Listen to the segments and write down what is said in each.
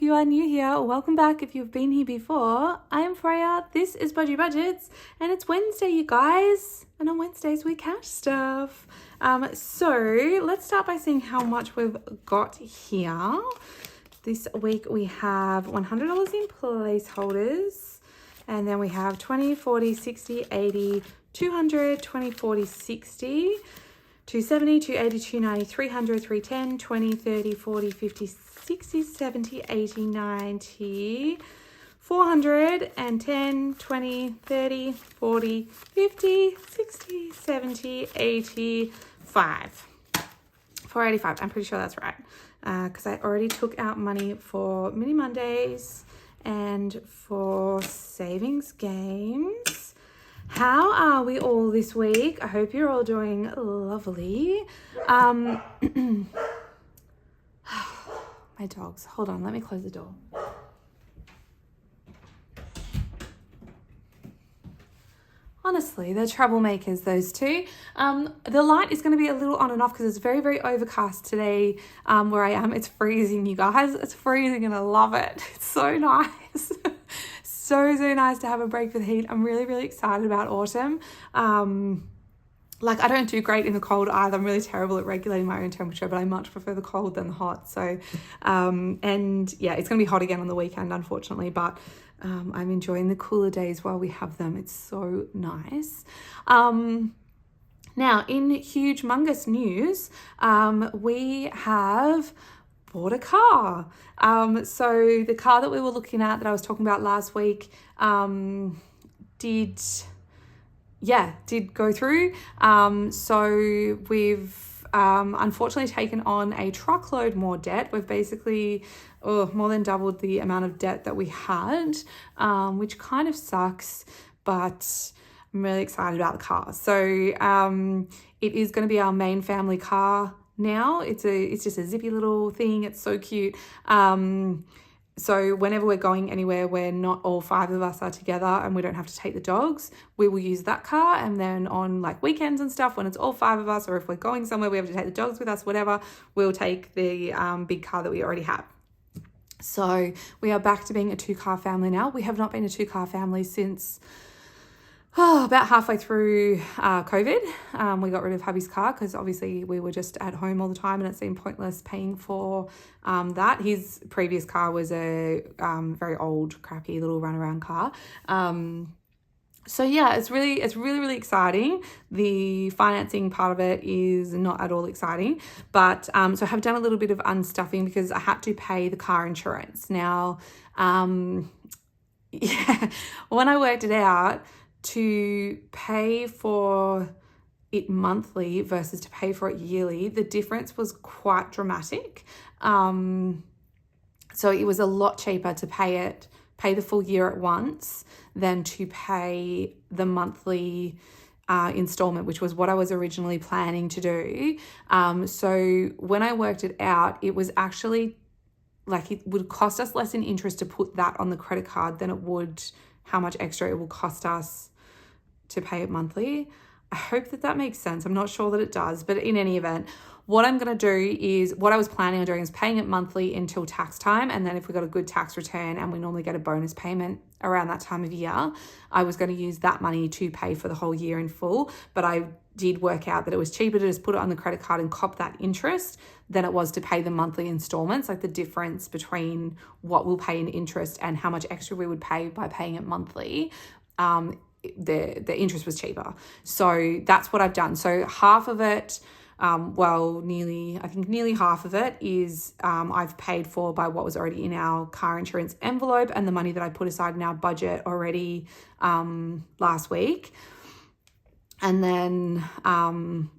you are new here, welcome back if you've been here before. I am Freya, this is Budgie Budgets, and it's Wednesday, you guys. And on Wednesdays, we cash stuff. So let's start by seeing how much we've got here. This week we have $100 in placeholders, and then we have 20, 40, 60, 80, 200, 20, 40, 60, 270, 280, 290, 300, 310, 20, 30, 40, 50, 60, 70, 80, 90, 410, 20, 30, 40, 50, 60, 70, 85. 485, I'm pretty sure that's right. Because I already took out money for Mini Mondays and for savings games. How are we all this week? I hope you're all doing lovely. My dogs. Hold on, let me close the door. Honestly, they're troublemakers, those two. The light is going to be a little on and off because it's very, very overcast today where I am. It's freezing, you guys. It's freezing and I love it. It's so nice. So nice to have a break with heat. I'm really, really excited about autumn. I don't do great in the cold either. I'm really terrible at regulating my own temperature, but I much prefer the cold than the hot. So, and yeah, it's going to be hot again on the weekend, unfortunately, but I'm enjoying the cooler days while we have them. It's so nice. Now, in huge, humongous news, we have bought a car. So the car that we were looking at that I was talking about last week did go through. So we've unfortunately taken on a truckload more debt. We've basically more than doubled the amount of debt that we had, which kind of sucks, but I'm really excited about the car. So it is going to be our main family car now. It's just a zippy little thing. It's so cute. So whenever we're going anywhere where not all five of us are together and we don't have to take the dogs, we will use that car. And then on like weekends and stuff, when it's all five of us, or if we're going somewhere we have to take the dogs with us, whatever, we'll take the big car that we already have. So we are back to being a two-car family now. We have not been a two-car family since about halfway through COVID. We got rid of hubby's car because obviously we were just at home all the time and it seemed pointless paying for that. His previous car was a very old, crappy little runaround car. So yeah, it's really exciting. The financing part of it is not at all exciting, but so I have done a little bit of unstuffing because I had to pay the car insurance. Now, when I worked it out, to pay for it monthly versus to pay for it yearly, the difference was quite dramatic. So it was a lot cheaper to pay the full year at once than to pay the monthly installment, which was what I was originally planning to do. So when I worked it out, it was actually it would cost us less in interest to put that on the credit card than it would how much extra it will cost us to pay it monthly. I hope that makes sense. I'm not sure that it does, but in any event, what I'm going to do is, what I was planning on doing is paying it monthly until tax time. And then if we got a good tax return and we normally get a bonus payment around that time of year, I was going to use that money to pay for the whole year in full. But I did work out that it was cheaper to just put it on the credit card and cop that interest than it was to pay the monthly installments. Like the difference between what we'll pay in interest and how much extra we would pay by paying it monthly, the interest was cheaper. So that's what I've done. So half of it, nearly half of it is I've paid for by what was already in our car insurance envelope and the money that I put aside in our budget already last week. And then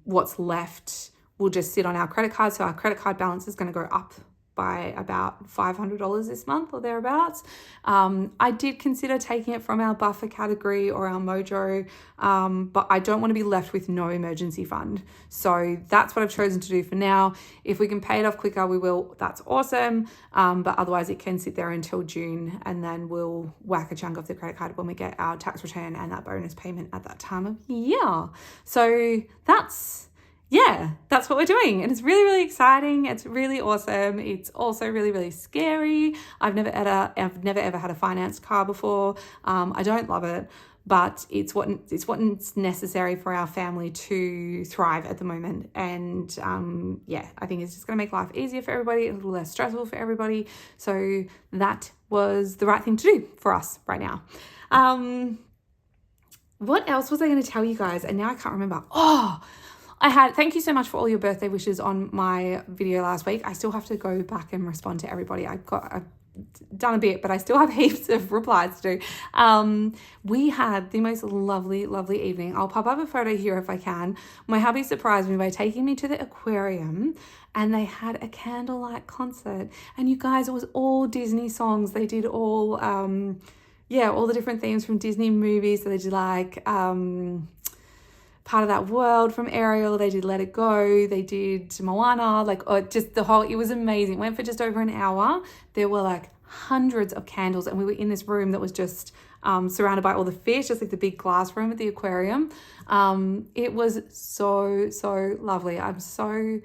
what's left will just sit on our credit card. So our credit card balance is going to go up by about $500 this month or thereabouts. I did consider taking it from our buffer category or our mojo, but I don't want to be left with no emergency fund. So that's what I've chosen to do for now. If we can pay it off quicker, we will. That's awesome. But otherwise it can sit there until June and then we'll whack a chunk off the credit card when we get our tax return and that bonus payment at that time of year. So that's yeah, that's what we're doing. And it's really, really exciting. It's really awesome. It's also really, really scary. I've never ever had a finance car before. I don't love it, but it's what's necessary for our family to thrive at the moment. And yeah, I think it's just going to make life easier for everybody, a little less stressful for everybody. So that was the right thing to do for us right now. What else was I going to tell you guys? And now I can't remember. Thank you so much for all your birthday wishes on my video last week. I still have to go back and respond to everybody. I've done a bit, but I still have heaps of replies to do. We had the most lovely, lovely evening. I'll pop up a photo here if I can. My hubby surprised me by taking me to the aquarium, and they had a candlelight concert. And you guys, it was all Disney songs. They did all, all the different themes from Disney movies. So they did like, Part of That World from Ariel. They did Let It Go. They did Moana. It was amazing. Went for just over an hour. There were like hundreds of candles, and we were in this room that was just surrounded by all the fish, just like the big glass room at the aquarium. It was so, so lovely. I'm so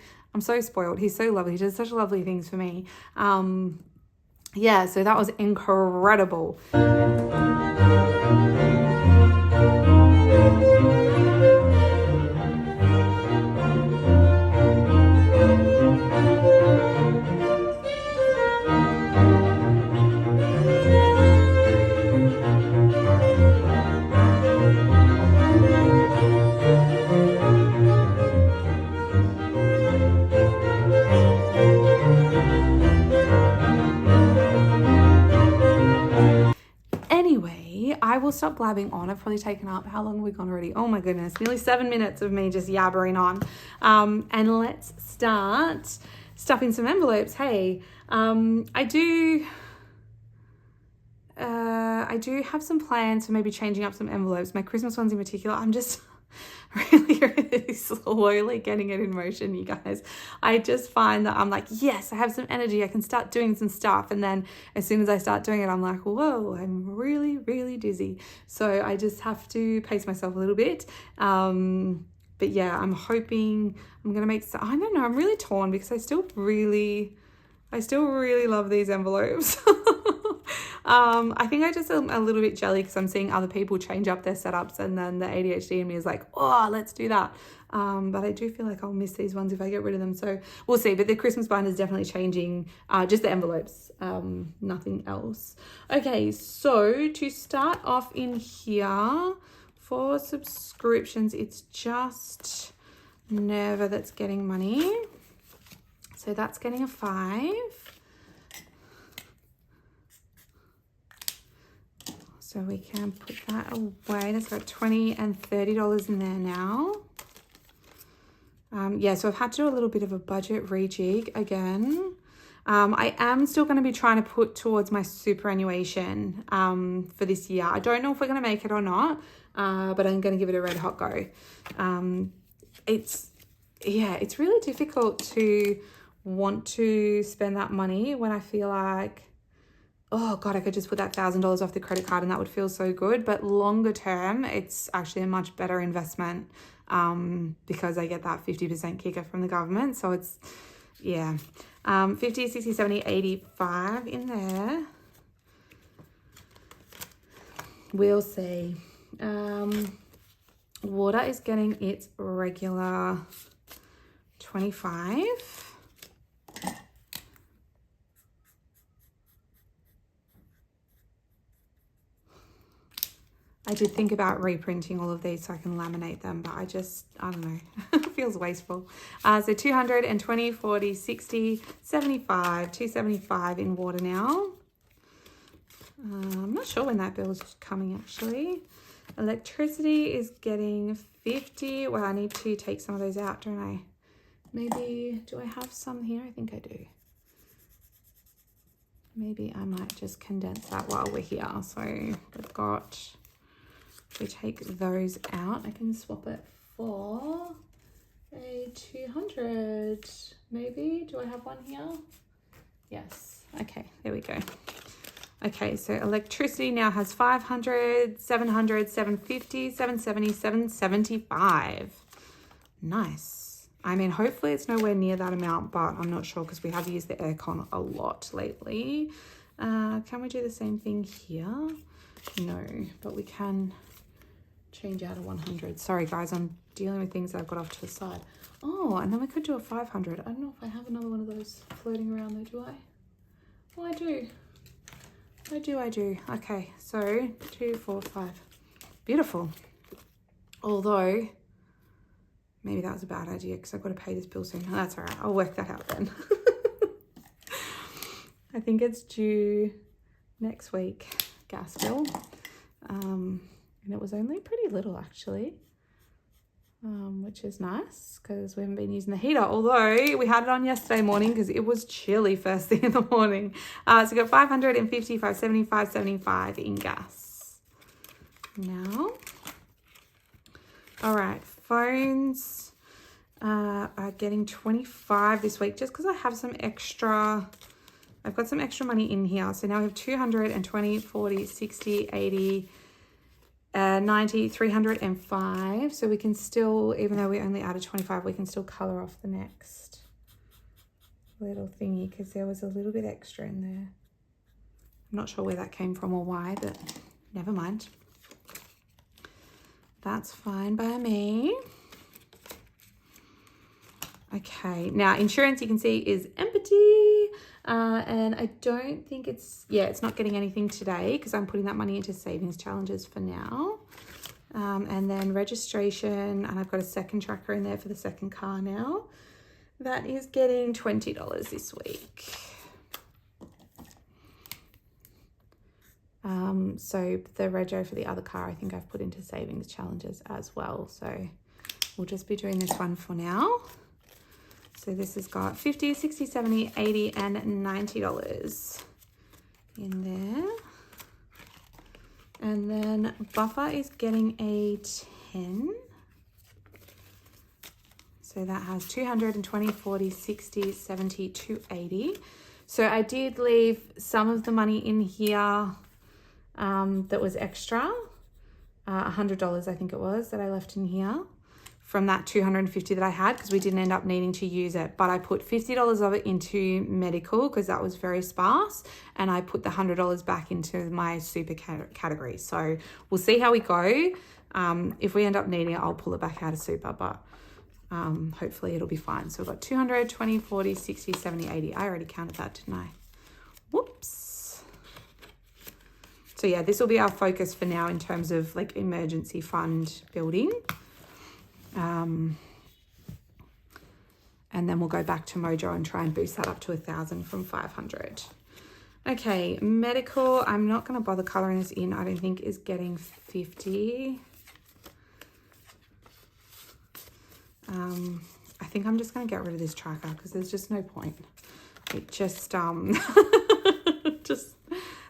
spoiled. He's so lovely. He does such lovely things for me. So that was incredible. I will stop blabbing on. I've probably taken up, how long have we gone already? Oh my goodness, nearly 7 minutes of me just yabbering on. And let's start stuffing some envelopes. Hey, I do have some plans for maybe changing up some envelopes. My Christmas ones in particular, I'm just really, really slowly getting it in motion, you guys. I just find that I'm like, yes, I have some energy. I can start doing some stuff. And then as soon as I start doing it, I'm like, whoa, I'm really, really dizzy. So I just have to pace myself a little bit. But yeah, I'm hoping I'm going to make, I don't know, I'm really torn because I still really love these envelopes. I think I just am a little bit jelly because I'm seeing other people change up their setups, and then the ADHD in me is like, oh, let's do that. But I do feel like I'll miss these ones if I get rid of them. So we'll see. But the Christmas binder is definitely changing, just the envelopes, nothing else. Okay, so to start off in here for subscriptions, it's just Nerva that's getting money. So that's getting a 5. So we can put that away. That's got $20 and $30 in there now. So I've had to do a little bit of a budget rejig again. I am still going to be trying to put towards my superannuation for this year. I don't know if we're going to make it or not, but I'm going to give it a red hot go. It's really difficult to want to spend that money when I feel like, oh God, I could just put that $1,000 off the credit card and that would feel so good. But longer term, it's actually a much better investment because I get that 50% kicker from the government. So it's, 50, 60, 70, 85 in there. We'll see. Water is getting its regular 25. I did think about reprinting all of these so I can laminate them, but I don't know. It feels wasteful. So 200 and 20, 40, 60, 75, 275 in water now. I'm not sure when that bill is coming actually. Electricity is getting 50. Well, I need to take some of those out, don't I? Maybe, do I have some here? I think I do. Maybe I might just condense that while we're here. So we've got, if we take those out, I can swap it for a 200, maybe. Do I have one here? Yes. Okay, there we go. Okay, so electricity now has 500, 700, 750, 770, 775. Nice. I mean, hopefully it's nowhere near that amount, but I'm not sure because we have used the aircon a lot lately. Can we do the same thing here? No, but we can change out a 100. Sorry guys, I'm dealing with things that I've got off to the side. Oh, and then we could do a 500. I don't know if I have another one of those floating around though, do I? Oh, I do. I do. Okay, so 2, 4, 5. Beautiful. Although, maybe that was a bad idea because I've got to pay this bill soon. Oh, that's all right. I'll work that out then. I think it's due next week, gas bill. And it was only pretty little actually, which is nice because we haven't been using the heater. Although we had it on yesterday morning because it was chilly first thing in the morning. So we got 550, 570, 575 in gas. Now, all right, phones are getting 25 this week just because I have some extra. I've got some extra money in here. So now we have 220, 40, 60, 80, 90, 305. So we can still, even though we only added 25, we can still color off the next little thingy because there was a little bit extra in there. I'm not sure where that came from or why, but never mind. That's fine by me. Okay, now insurance you can see is empty. And I don't think it's not getting anything today because I'm putting that money into savings challenges for now. And then registration, and I've got a second tracker in there for the second car now. That is getting $20 this week. So the rego for the other car, I think I've put into savings challenges as well. So we'll just be doing this one for now. So this has got 50, 60, 70, 80, and $90 in there. And then buffer is getting a 10. So that has 220, 40, 60, 70, 280. So I did leave some of the money in here that was extra. $100 I think it was that I left in here from that 250 that I had because we didn't end up needing to use it. But I put $50 of it into medical because that was very sparse. And I put the $100 back into my super category. So we'll see how we go. If we end up needing it, I'll pull it back out of super. But hopefully it'll be fine. So we've got 200, 20, 40, 60, 70, 80. I already counted that, didn't I? Whoops. So yeah, this will be our focus for now in terms of like emergency fund building. And then we'll go back to Mojo and try and boost that up to 1,000 from 500. Okay, medical, I'm not going to bother coloring this in. I don't think is getting 50. I think I'm just going to get rid of this tracker because there's just no point. It just,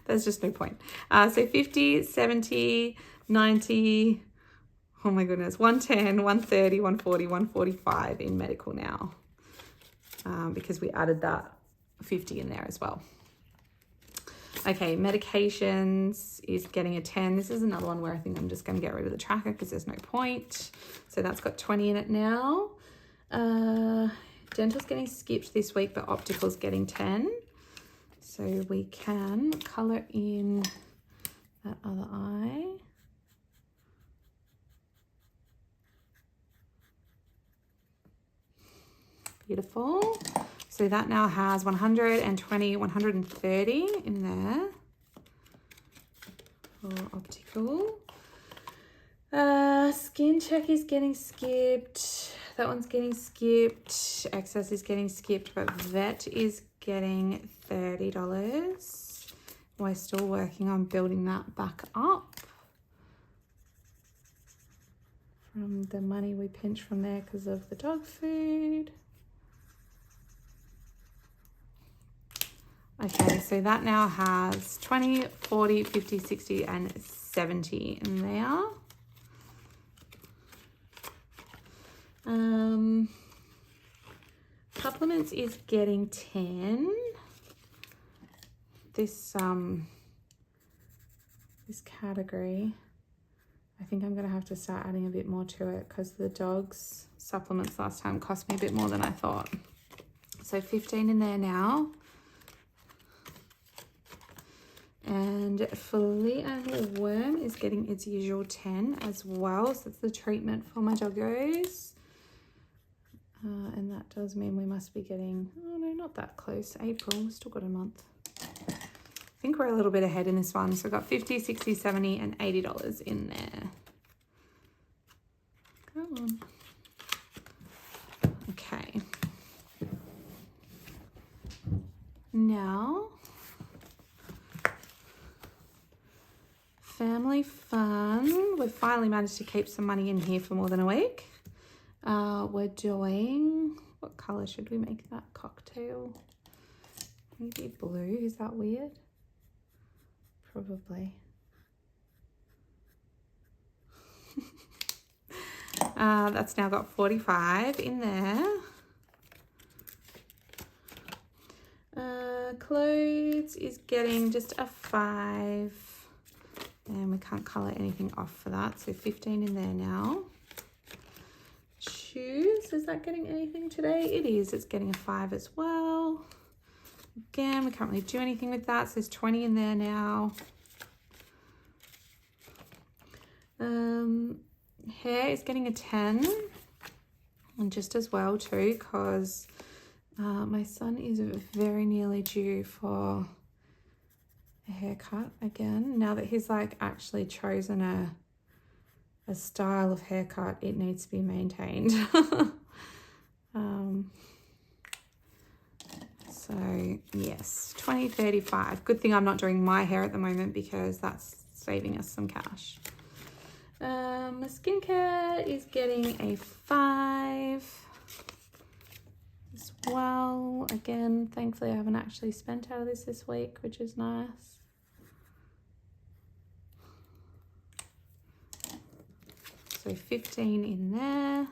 there's just no point. So 50, 70, 90, oh my goodness, 110, 130, 140, 145 in medical now. Because we added that 50 in there as well. Okay, medications is getting a 10. This is another one where I think I'm just going to get rid of the tracker because there's no point. So that's got 20 in it now. Dental's getting skipped this week, but optical's getting 10. So we can colour in that other eye. Beautiful. So that now has 120, 130 in there for optical. Skin check is getting skipped. That one's getting skipped. Excess is getting skipped, but vet is getting $30. We're still working on building that back up from the money we pinched from there because of the dog food. Okay, so that now has 20, 40, 50, 60, and 70 in there. Supplements is getting 10. This category, I think I'm going to have to start adding a bit more to it because the dog's supplements last time cost me a bit more than I thought. So 15 in there now. And Flea and the Worm is getting its usual 10 as well. So that's the treatment for my doggos. And that does mean we must be getting, oh no, not that close. April, we've still got a month. I think we're a little bit ahead in this one. So we've got 50, 60, 70 and $80 in there. Come on. Okay. Now, family fun. We've finally managed to keep some money in here for more than a week. We're doing, what color should we make that cocktail? Maybe blue, is that weird? Probably. That's now got 45 in there. Clothes is getting just a 5. And we can't color anything off for that. So 15 in there now. Shoes, is that getting anything today? It is. It's getting a 5 as well. Again, we can't really do anything with that. So there's 20 in there now. Hair is getting a 10. And just as well too, because my son is very nearly due for a haircut again. Now that he's like actually chosen a style of haircut, it needs to be maintained. So yes, 20, 35. Good thing I'm not doing my hair at the moment because that's saving us some cash. My skincare is getting a 5 as well. Again, thankfully I haven't actually spent out of this week, which is nice. So 15 in there.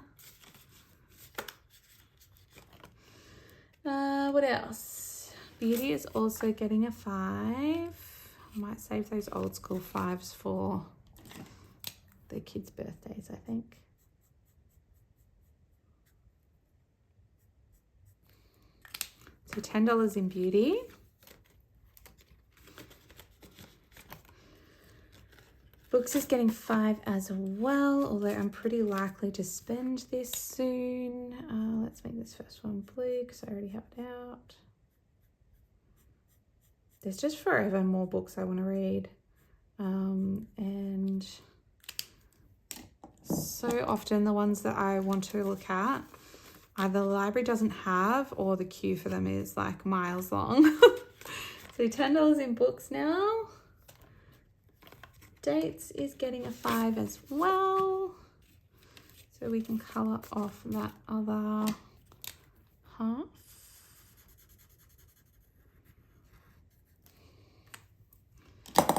What else? Beauty is also getting a 5. I might save those old school 5s for the kids' birthdays, I think. So $10 in beauty. Books is getting 5 as well, although I'm pretty likely to spend this soon. Let's make this first one blue because I already have it out. There's just forever more books I want to read. And so often the ones that I want to look at, either the library doesn't have or the queue for them is like miles long. So $10 in books now. Dates is getting a 5 as well. So we can colour off that other half.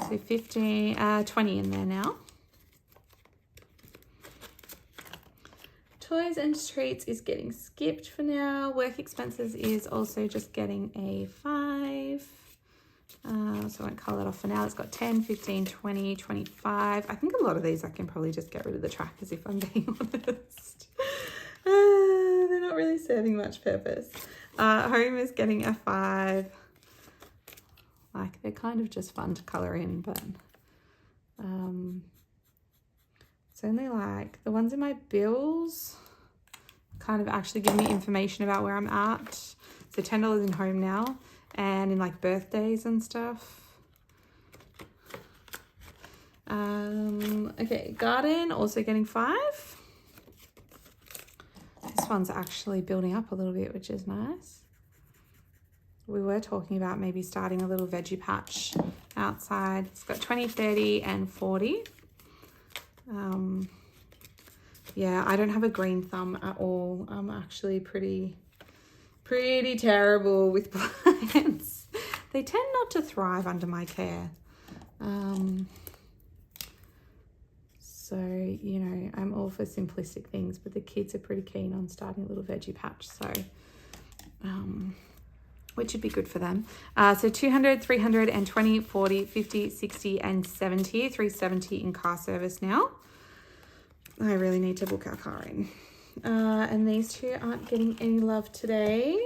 So 20 in there now. Toys and treats is getting skipped for now. Work expenses is also just getting a 5. So I won't colour it off for now. It's got 10, 15, 20, 25. I think a lot of these I can probably just get rid of the trackers if I'm being honest. They're not really serving much purpose. Home is getting a 5. Like, they're kind of just fun to colour in, but it's only like the ones in my bills kind of actually give me information about where I'm at. So $10 in home now. And in like birthdays and stuff. Okay, garden also getting 5. This one's actually building up a little bit, which is nice. We were talking about maybe starting a little veggie patch outside. It's got 20, 30 and 40. Yeah, I don't have a green thumb at all. I'm actually pretty terrible with plants. They tend not to thrive under my care. So, you know, I'm all for simplistic things, but the kids are pretty keen on starting a little veggie patch. So, which would be good for them. So 200, 320, 40, 50, 60 and 70. 370 in car service now. I really need to book our car in. And these two aren't getting any love today.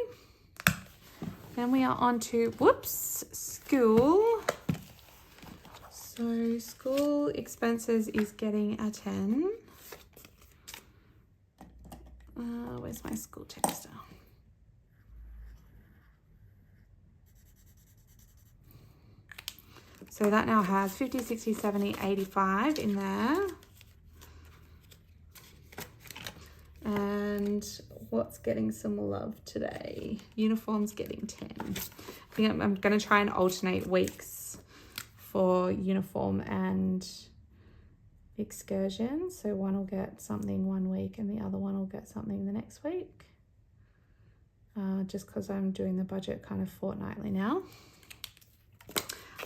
Then we are on to, school. So school expenses is getting a 10. Where's my school texter? So that now has 50, 60, 70, 85 in there. And what's getting some love today? Uniforms getting 10. I think I'm going to try and alternate weeks for uniform and excursion. So one will get something one week and the other one will get something the next week. Just because I'm doing the budget kind of fortnightly now.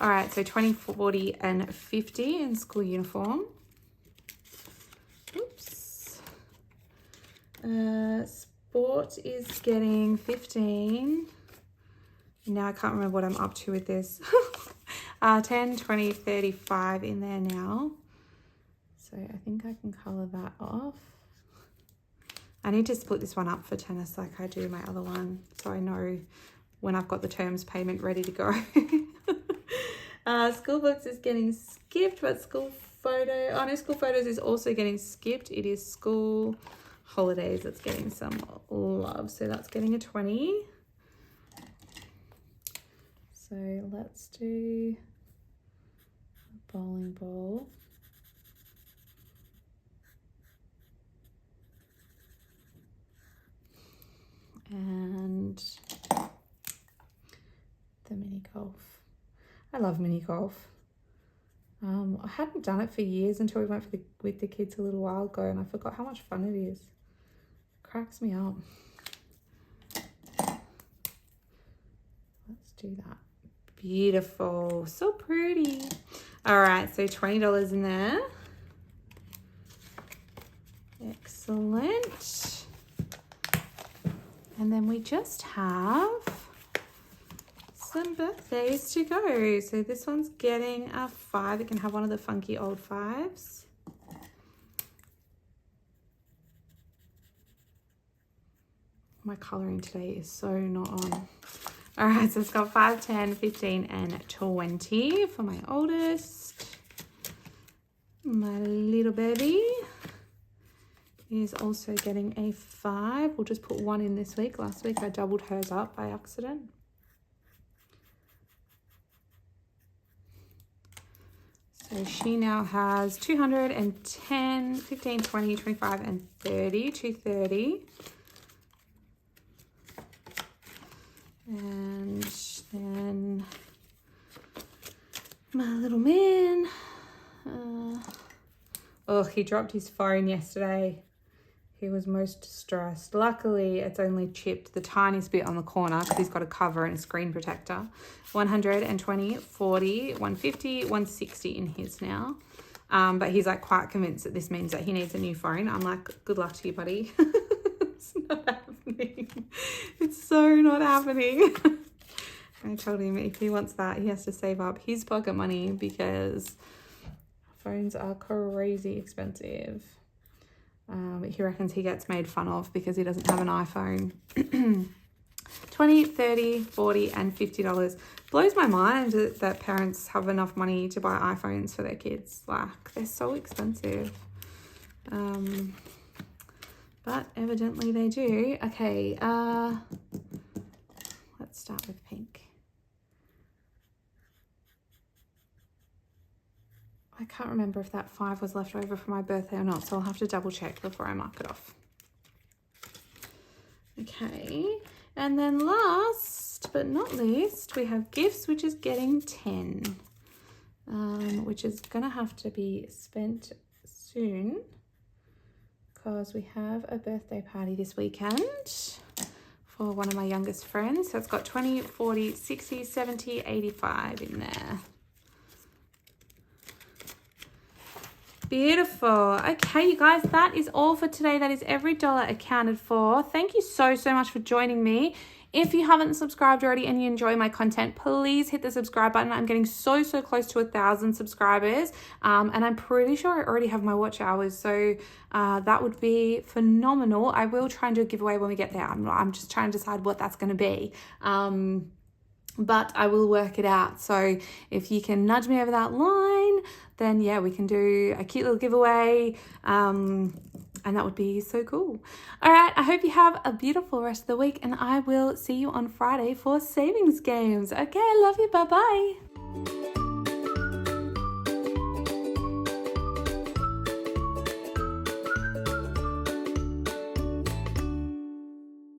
All right, so 20, 40, and 50 in school uniform. Oops. Sport is getting 15. Now I can't remember what I'm up to with this. 10, 20, 35 in there now. So I think I can colour that off. I need to split this one up for tennis like I do my other one, so I know when I've got the terms payment ready to go. School books is getting skipped, but school photos is also getting skipped. It is school holidays that's getting some love, so that's getting a 20. So let's do a bowling ball. And the mini golf. I love mini golf. I hadn't done it for years until we went with the kids a little while ago, and I forgot how much fun it is. It cracks me up. Let's do that. Beautiful. So pretty. All right, so $20 in there. Excellent. And then we just have some birthdays to go. So this one's getting a 5. It can have one of the funky old 5s. My colouring today is so not on. All right, so it's got 5, 10, 15, and 20 for my oldest. My little baby is also getting a 5. We'll just put 1 in this week. Last week I doubled hers up by accident. So she now has 210, 15, 20, 25, and 30, 230. And then my little man. Oh, he dropped his phone yesterday. He was most distressed. Luckily, it's only chipped the tiniest bit on the corner because he's got a cover and a screen protector. 120, 40, 150, 160 in his now. But he's like quite convinced that this means that he needs a new phone. I'm like, good luck to you, buddy. It's not happening. It's so not happening. I told him if he wants that, he has to save up his pocket money because phones are crazy expensive. He reckons he gets made fun of because he doesn't have an iPhone. 20, 30, 40, and $50. Blows my mind that parents have enough money to buy iPhones for their kids. Like, they're so expensive. But evidently they do. Okay, let's start with pink. I can't remember if that 5 was left over for my birthday or not, so I'll have to double check before I mark it off. Okay, and then last but not least, we have gifts, which is getting 10, which is going to have to be spent soon because we have a birthday party this weekend for one of my youngest friends. So it's got 20, 40, 60, 70, 85 in there. Beautiful. Okay, you guys, that is all for today. That is every dollar accounted for. Thank you so much for joining me If you haven't subscribed already and you enjoy my content, please hit the subscribe button. I'm getting so close to 1,000 subscribers, and I'm pretty sure I already have my watch hours, so that would be phenomenal. I will try and do a giveaway when we get there. I'm just trying to decide what that's going to be. But I will work it out. So if you can nudge me over that line, then yeah, we can do a cute little giveaway. And that would be so cool. All right, I hope you have a beautiful rest of the week, and I will see you on Friday for savings games. Okay, I love you. Bye-bye.